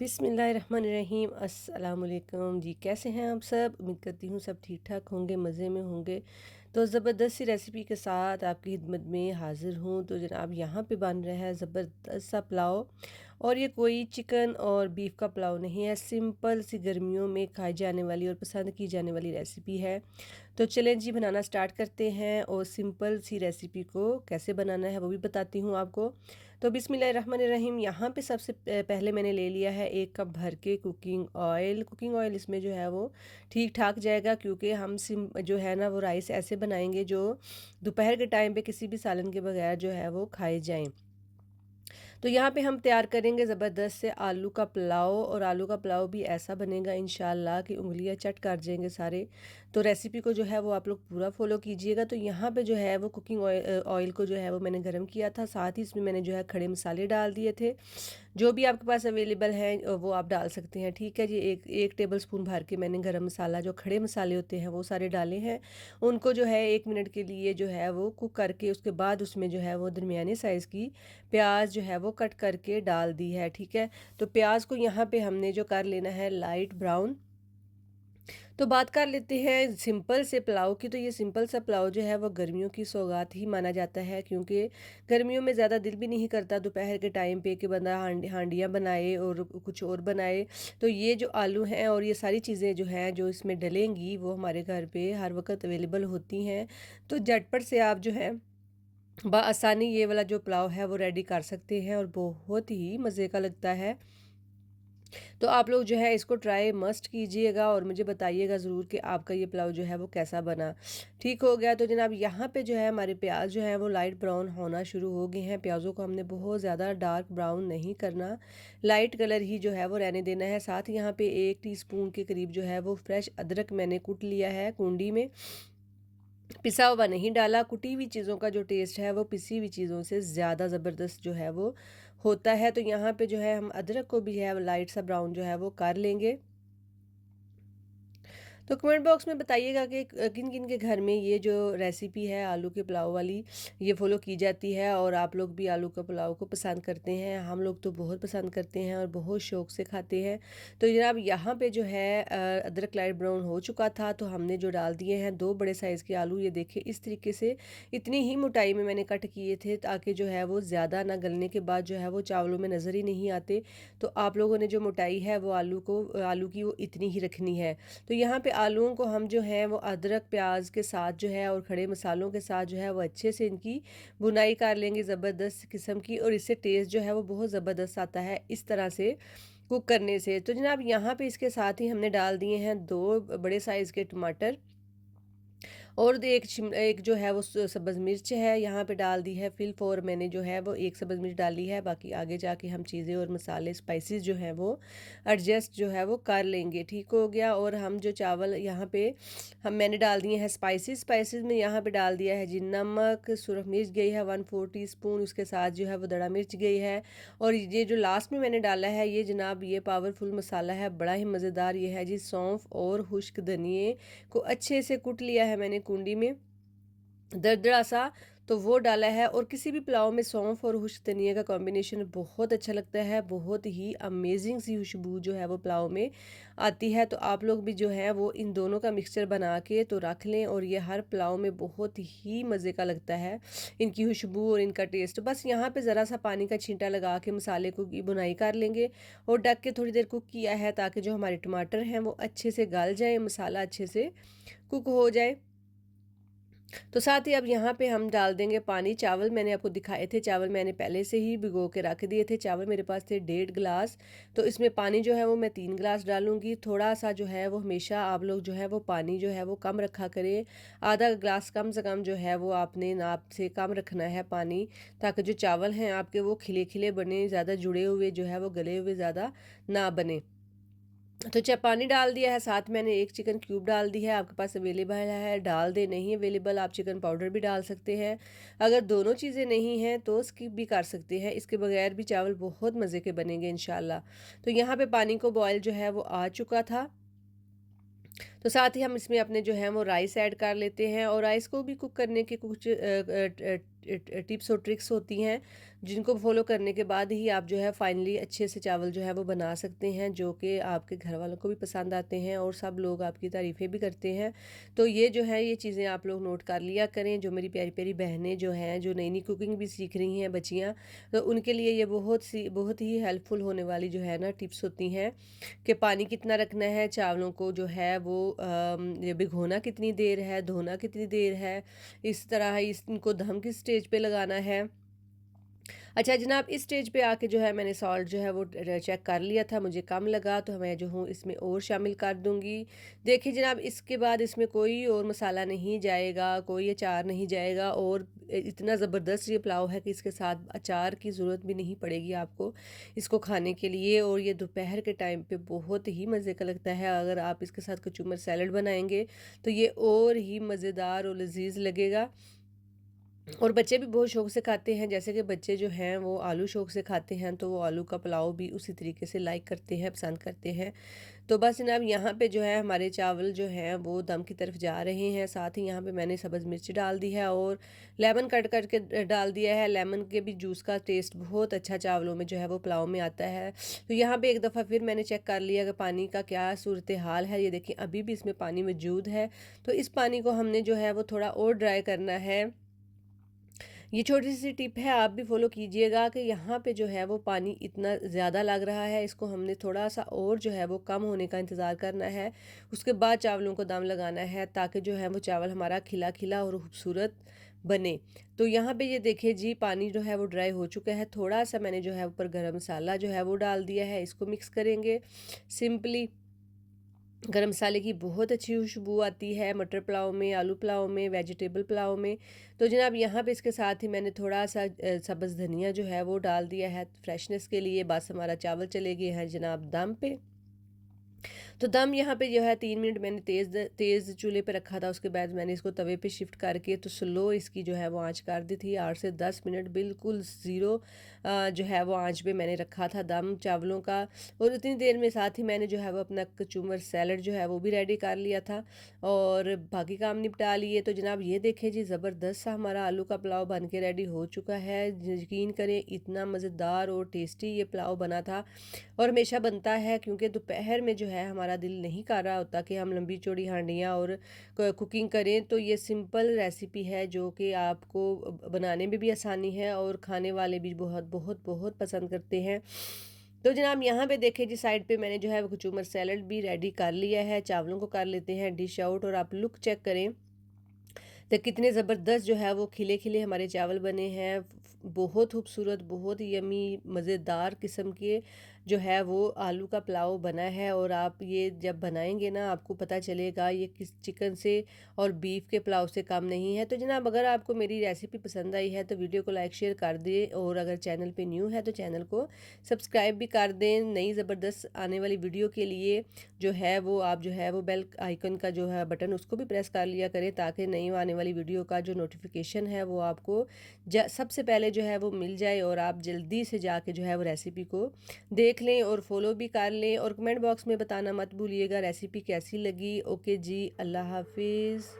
बिस्मिल्लाहिर्रहमानिर्रहीम अस्सलाम वालेकुम जी। कैसे हैं आप सब? उम्मीद करती हूँ सब ठीक ठाक होंगे, मज़े में होंगे। तो ज़बरदस्त सी रेसिपी के साथ आपकी खिदमत में हाज़िर हूँ। तो जनाब यहाँ पे बन रहा है ज़बरदस्त सा पुलाव, और ये कोई चिकन और बीफ का पुलाव नहीं है, सिंपल सी गर्मियों में खाई जाने वाली और पसंद की जाने वाली रेसिपी है। तो चलें जी, बनाना स्टार्ट करते हैं और सिंपल सी रेसिपी को कैसे बनाना है वो भी बताती हूँ आपको। तो बिस्मिल्लाहिर्रहमानिर्रहीम, यहाँ पे सबसे पहले मैंने ले लिया है 1 कप भर के कुकिंग ऑयल इसमें जो है वो ठीक ठाक जाएगा, क्योंकि हम सिम जो है ना वो राइस ऐसे बनाएंगे जो दोपहर के टाइम पे किसी भी सालन के बगैर जो है वो खाए जाएं। तो यहाँ पे हम तैयार करेंगे ज़बरदस्त से आलू का पुलाव, और आलू का पुलाव भी ऐसा बनेगा इंशाल्लाह कि उंगलियां चट कर जाएंगे सारे। तो रेसिपी को जो है वो आप लोग पूरा फॉलो कीजिएगा। तो यहाँ पे जो है वो कुकिंग ऑयल को जो है वो मैंने गर्म किया था, साथ ही इसमें मैंने जो है खड़े मसाले डाल दिए थे। जो भी आपके पास अवेलेबल है वो आप डाल सकते हैं, ठीक है जी। एक एक टेबल स्पून भर के मैंने गरम मसाला, जो खड़े मसाले होते हैं वो सारे डाले हैं। उनको जो है 1 मिनट के लिए जो है वो कुक करके, उसके बाद उसमें जो है वो दरमियाने साइज़ की प्याज जो है वो कट करके डाल दी है, ठीक है। तो प्याज को यहाँ पे हमने जो कर लेना है लाइट ब्राउन। तो बात कर लेते हैं सिंपल से पुलाव की। तो ये सिंपल सा पुलाव जो है वो गर्मियों की सौगात ही माना जाता है, क्योंकि गर्मियों में ज़्यादा दिल भी नहीं करता दोपहर के टाइम पे कि बंदा हांडियाँ बनाए और कुछ और बनाए। तो ये जो आलू हैं और ये सारी चीज़ें जो हैं जो इसमें डलेंगी वो हमारे घर पे हर वक्त अवेलेबल होती हैं। तो झटपट से आप जो है बआसानी ये वाला जो पुलाव है वो रेडी कर सकते हैं, और बहुत ही मज़े का लगता है। तो आप लोग जो है इसको ट्राई मस्ट कीजिएगा और मुझे बताइएगा ज़रूर कि आपका ये पुलाव जो है वो कैसा बना। ठीक हो गया तो जनाब यहाँ पे जो है हमारे प्याज जो है वो लाइट ब्राउन होना शुरू हो गए हैं। प्याज़ों को हमने बहुत ज़्यादा डार्क ब्राउन नहीं करना, लाइट कलर ही जो है वो रहने देना है। साथ ही यहाँ पे 1 टीस्पून के करीब जो है वो फ्रेश अदरक मैंने कूट लिया है कुंडी में। पिसा हुआ नहीं डाला। कुटी हुई चीज़ों का जो टेस्ट है वो पिसी हुई चीज़ों से ज़्यादा ज़बरदस्त जो है वो होता है। तो यहाँ पे जो है हम अदरक को भी है लाइट सा ब्राउन जो है वो कर लेंगे। तो कमेंट बॉक्स में बताइएगा कि किन किन के घर में ये जो रेसिपी है आलू के पुलाव वाली ये फॉलो की जाती है, और आप लोग भी आलू का पुलाव को पसंद करते हैं। हम लोग तो बहुत पसंद करते हैं और बहुत शौक़ से खाते हैं। तो जनाब यहाँ पे जो है अदरक लाइट ब्राउन हो चुका था, तो हमने जो डाल दिए हैं 2 बड़े साइज़ के आलू। ये देखिए इस तरीके से इतनी ही मोटाई में मैंने कट किए थे, ताकि जो है वो ज़्यादा ना गलने के बाद जो है वो चावलों में नज़र ही नहीं आते। तो आप लोगों ने जो मोटाई है वो आलू की वो इतनी ही रखनी है। तो यहाँ पे आलूओं को हम जो है वो अदरक प्याज के साथ जो है और खड़े मसालों के साथ जो है वो अच्छे से इनकी भुनाई कर लेंगे ज़बरदस्त किस्म की, और इससे टेस्ट जो है वो बहुत ज़बरदस्त आता है इस तरह से कुक करने से। तो जनाब यहाँ पे इसके साथ ही हमने डाल दिए हैं 2 बड़े साइज़ के टमाटर, और एक जो है वो सब्ज़ मिर्च है यहाँ पे डाल दी है फिल फोर। मैंने जो है वो एक सब्ज़ मिर्च डाली है, बाकी आगे जाके हम चीज़ें और मसाले स्पाइसेस जो हैं वो एडजस्ट जो है वो कर लेंगे। ठीक हो गया। और हम जो चावल यहाँ पे मैंने डाल दिए हैं स्पाइसेस में यहाँ पे डाल दिया है जी नमक, सुरख मिर्च गई है 1/4 टीस्पून, उसके साथ जो है वो दड़ा मिर्च गई है। और ये जो लास्ट में मैंने डाला है ये जनाब ये पावरफुल मसाला है, बड़ा ही मज़ेदार ये है जी, सौंफ और खुश्क धनिए को अच्छे से कूट लिया है मैंने कुंडी में दरदरा सा, तो वो डाला है। और किसी भी पुलाव में सौंफ और खुश्क धनिया का कॉम्बिनेशन बहुत अच्छा लगता है, बहुत ही अमेजिंग सी खुशबू जो है वो पुलाव में आती है। तो आप लोग भी जो है वो इन दोनों का मिक्सचर बना के तो रख लें, और ये हर पुलाव में बहुत ही मज़े का लगता है इनकी खुशबू और इनका टेस्ट। बस यहाँ पे ज़रा सा पानी का छींटा लगा के मसाले को की बुनाई कर लेंगे और ढक के थोड़ी देर कुक किया है, ताकि जो हमारे टमाटर हैं वो अच्छे से गल जाए, मसाला अच्छे से कुक हो जाए। तो साथ ही अब यहाँ पे हम डाल देंगे पानी। चावल मैंने आपको दिखाए थे, चावल मैंने पहले से ही भिगो के रख दिए थे। चावल मेरे पास थे 1.5 गिलास, तो इसमें पानी जो है वो मैं 3 गिलास डालूंगी। थोड़ा सा जो है वो हमेशा आप लोग जो है वो पानी जो है वो कम रखा करें, आधा गिलास कम से कम जो है वो आपने नाप से कम रखना है पानी, ताकि जो चावल हैं आपके वो खिले खिले बने, ज़्यादा जुड़े हुए जो है वो गले हुए ज़्यादा ना बने। तो चाहे पानी डाल दिया है, साथ मैंने एक चिकन क्यूब डाल दी है। आपके पास अवेलेबल है डाल दे, नहीं अवेलेबल आप चिकन पाउडर भी डाल सकते हैं। अगर दोनों चीज़ें नहीं हैं तो स्किप भी कर सकते हैं, इसके बगैर भी चावल बहुत मज़े के बनेंगे इंशाल्लाह। तो यहाँ पे पानी को बॉयल जो है वो आ चुका था। तो साथ ही हम इसमें अपने जो हैं वो राइस ऐड कर लेते हैं, और राइस को भी कुक करने के कुछ टिप्स और ट्रिक्स होती हैं। जिनको फॉलो करने के बाद ही आप जो है फाइनली अच्छे से चावल जो है वो बना सकते हैं, जो कि आपके घर वालों को भी पसंद आते हैं और सब लोग आपकी तारीफ़ें भी करते हैं। तो ये जो है ये चीज़ें आप लोग नोट कर लिया करें। जो मेरी प्यारी प्यारी बहनें जो हैं, जो नई नई कुकिंग भी सीख रही हैं बच्चियाँ, तो उनके लिए ये बहुत ही हेल्पफुल होने वाली जो है ना टिप्स होती हैं कि पानी कितना रखना है, चावलों को जो है वो ये भिगोना कितनी देर है, धोना कितनी देर है, इस तरह इनको दम किस स्टेज पे लगाना है। अच्छा जनाब, इस स्टेज पे आके जो है मैंने सॉल्ट जो है वो चेक कर लिया था, मुझे कम लगा तो मैं जो हूँ इसमें और शामिल कर दूँगी। देखिए जनाब, इसके बाद इसमें कोई और मसाला नहीं जाएगा, कोई अचार नहीं जाएगा और इतना ज़बरदस्त ये पुलाव है कि इसके साथ अचार की ज़रूरत भी नहीं पड़ेगी आपको इसको खाने के लिए। और ये दोपहर के टाइम पे बहुत ही मज़े का लगता है। अगर आप इसके साथ कचूमर सैलड बनाएंगे तो ये और ही मज़ेदार और लजीज लगेगा। और बच्चे भी बहुत शौक से खाते हैं, जैसे कि बच्चे जो हैं वो आलू शौक से खाते हैं, तो वो आलू का पुलाव भी उसी तरीके से लाइक करते हैं, पसंद करते हैं। तो बस जनाब, यहाँ पे जो है हमारे चावल जो हैं वो दम की तरफ जा रहे हैं। साथ ही यहाँ पे मैंने सब्ज़ मिर्च डाल दी है और लेमन कट करके डाल दिया है। लेमन के भी जूस का टेस्ट बहुत अच्छा चावलों में जो है वो पुलाव में आता है। तो यहाँ पे एक दफ़ा फिर मैंने चेक कर लिया कि पानी का क्या सूरत हाल है। ये देखिए, अभी भी इसमें पानी मौजूद है, तो इस पानी को हमने जो है वो थोड़ा और ड्राई करना है। ये छोटी सी टिप है, आप भी फॉलो कीजिएगा कि यहाँ पे जो है वो पानी इतना ज़्यादा लग रहा है, इसको हमने थोड़ा सा और जो है वो कम होने का इंतज़ार करना है। उसके बाद चावलों को दम लगाना है, ताकि जो है वो चावल हमारा खिला खिला और खूबसूरत बने। तो यहाँ पे ये देखिए जी, पानी जो है वो ड्राई हो चुका है। थोड़ा सा मैंने जो है ऊपर गरम मसाला जो है वो डाल दिया है, इसको मिक्स करेंगे। सिंपली गरम मसाले की बहुत अच्छी खुशबू आती है मटर पुलाव में, आलू पुलाव में, वेजिटेबल पुलाव में। तो जनाब, यहाँ पे इसके साथ ही मैंने थोड़ा सा सब्ज़ धनिया जो है वो डाल दिया है फ्रेशनेस के लिए। बस हमारा चावल चले गए हैं जनाब दम पे। तो दम यहाँ पे जो है 3 मिनट मैंने तेज़ चूल्हे पे रखा था। उसके बाद मैंने इसको तवे पे शिफ्ट करके तो स्लो इसकी जो है वो आंच कर दी थी। 8 से 10 मिनट बिल्कुल ज़ीरो जो है वो आंच पे मैंने रखा था दम चावलों का। और उतनी देर में साथ ही मैंने जो है वो अपना कचूमर सैलड जो है वो भी रेडी कर लिया था और बाकी काम निपटा लिए। तो जनाब, ये देखें जी, ज़बरदस्त सा हमारा आलू का पुलाव बन के रेडी हो चुका है। यकीन करें, इतना मज़ेदार और टेस्टी ये पुलाव बना था और हमेशा बनता है, क्योंकि दोपहर में जो है हमारा दिल नहीं कर रहा होता कि हम लंबी चौड़ी हांडियाँ और कुकिंग करें। तो ये सिंपल रेसिपी है जो कि आपको बनाने में भी आसानी है और खाने वाले भी बहुत बहुत बहुत पसंद करते हैं। तो जनाब, यहाँ पे देखें जी, साइड पे मैंने जो है वो कचूमर सैलड भी रेडी कर लिया है। चावलों को कर लेते हैं डिश आउट और आप लुक चेक करें तो कितने ज़बरदस्त जो है वो खिले खिले हमारे चावल बने हैं। बहुत खूबसूरत, बहुत यमी, मज़ेदार किस्म के जो है वो आलू का पुलाव बना है। और आप ये जब बनाएंगे ना, आपको पता चलेगा ये किस चिकन से और बीफ के पुलाव से कम नहीं है। तो जनाब, अगर आपको मेरी रेसिपी पसंद आई है तो वीडियो को लाइक शेयर कर दें और अगर चैनल पे न्यू है तो चैनल को सब्सक्राइब भी कर दें। नई ज़बरदस्त आने वाली वीडियो के लिए जो है वो आप जो है वो बेल आइकन का जो है बटन, उसको भी प्रेस कर लिया करें, ताकि नई आने वाली वीडियो का जो नोटिफिकेशन है वो आपको सबसे पहले जो है वो मिल जाए और आप जल्दी से जाके जो है वो रेसिपी को देख लें और फॉलो भी कर लें। और कमेंट बॉक्स में बताना मत भूलिएगा रेसिपी कैसी लगी। ओके जी, अल्लाह हाफिज़।